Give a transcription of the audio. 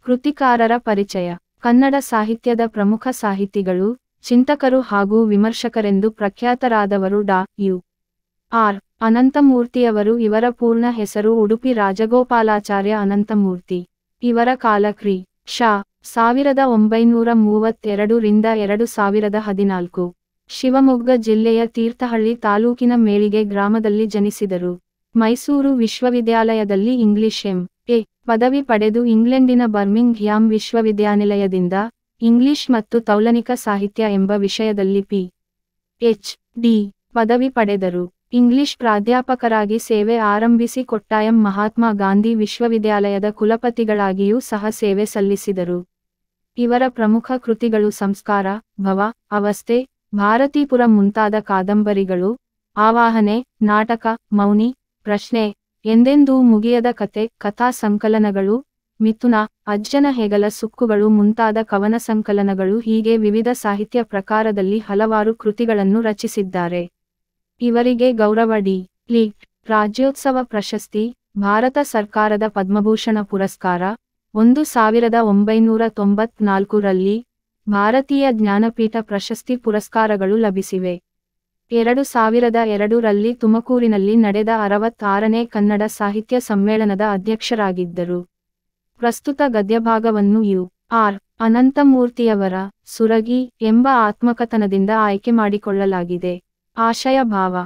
ಕೃತಿಕಾರರ ಪರಿಚಯ. ಕನ್ನಡ ಸಾಹಿತ್ಯದ ಪ್ರಮುಖ ಸಾಹಿತಿಗಳು, ಚಿಂತಕರು ಹಾಗೂ ವಿಮರ್ಶಕರೆಂದು ಪ್ರಖ್ಯಾತರಾದವರು ಡಾ. ಯು. ಆರ್. ಅನಂತಮೂರ್ತಿಯವರು. ಇವರ ಪೂರ್ಣ ಹೆಸರು ಉಡುಪಿ ರಾಜಗೋಪಾಲಾಚಾರ್ಯ ಅನಂತಮೂರ್ತಿ. ಇವರ ಕಾಲ ಕ್ರಿ. ಶ. 1932 ರಿಂದ 2014. ಶಿವಮೊಗ್ಗ ಜಿಲ್ಲೆಯ ತೀರ್ಥಹಳ್ಳಿ ತಾಲೂಕಿನ ಮೇಳಿಗೆ ಗ್ರಾಮದಲ್ಲಿ ಜನಿಸಿದರು. ಮೈಸೂರು ವಿಶ್ವವಿದ್ಯಾಲಯದಲ್ಲಿ ಇಂಗ್ಲಿಷ್ ಎಂ.ಎ. ಪದವಿ ಪಡೆದು ಇಂಗ್ಲೆಂಡಿನ ಬರ್ಮಿಂಗ್ ಹ್ಯಾಮ್ ವಿಶ್ವವಿದ್ಯಾನಿಲಯದಿಂದ ಇಂಗ್ಲಿಷ್ ಮತ್ತು ತೌಲನಿಕ ಸಾಹಿತ್ಯ ಎಂಬ ವಿಷಯದಲ್ಲಿ ಪಿ.ಎಚ್.ಡಿ. ಪದವಿ ಪಡೆದರು. ಇಂಗ್ಲಿಷ್ ಪ್ರಾಧ್ಯಾಪಕರಾಗಿ ಸೇವೆ ಆರಂಭಿಸಿ ಕೊಟ್ಟಾಯಂ ಮಹಾತ್ಮ ಗಾಂಧಿ ವಿಶ್ವವಿದ್ಯಾಲಯದ ಕುಲಪತಿಗಳಾಗಿಯೂ ಸಹ ಸೇವೆ ಸಲ್ಲಿಸಿದರು. ಇವರ ಪ್ರಮುಖ ಕೃತಿಗಳು ಸಂಸ್ಕಾರ, ಭವ, ಅವಸ್ಥೆ, ಭಾರತೀಪುರ ಮುಂತಾದ ಕಾದಂಬರಿಗಳು, ಆವಾಹನೆ, ನಾಟಕ, ಮೌನಿ, ಪ್ರಶ್ನೆ, ಎಂದೆಂದೂ ಮುಗಿಯದ ಕತೆ, ಕಥಾ ಸಂಕಲನಗಳು, ಮಿಥುನ, ಅಜ್ಜನ ಹೆಗಲ ಸುಕ್ಕುಗಳು ಮುಂತಾದ ಕವನ ಸಂಕಲನಗಳು ಹೀಗೆ ವಿವಿಧ ಸಾಹಿತ್ಯ ಪ್ರಕಾರದಲ್ಲಿ ಹಲವಾರು ಕೃತಿಗಳನ್ನು ರಚಿಸಿದ್ದಾರೆ. ಇವರಿಗೆ ಗೌರವ ಡಿ. ಲಿಟ್. ರಾಜ್ಯೋತ್ಸವ ಪ್ರಶಸ್ತಿ, ಭಾರತ ಸರ್ಕಾರದ ಪದ್ಮಭೂಷಣ ಪುರಸ್ಕಾರ, 1994 ರಲ್ಲಿ ಭಾರತೀಯ ಜ್ಞಾನಪೀಠ ಪ್ರಶಸ್ತಿ ಪುರಸ್ಕಾರಗಳು ಲಭಿಸಿವೆ. 2002 ರಲ್ಲಿ ತುಮಕೂರಿನಲ್ಲಿ ನಡೆದ 66ನೇ ಕನ್ನಡ ಸಾಹಿತ್ಯ ಸಮ್ಮೇಳನದ ಅಧ್ಯಕ್ಷರಾಗಿದ್ದರು. ಪ್ರಸ್ತುತ ಗದ್ಯಭಾಗವನ್ನು ಯು. ಆರ್. ಅನಂತಮೂರ್ತಿಯವರ ಸುರಗಿ ಎಂಬ ಆತ್ಮಕಥನದಿಂದ ಆಯ್ಕೆ ಮಾಡಿಕೊಳ್ಳಲಾಗಿದೆ. ಆಶಯ ಭಾವ.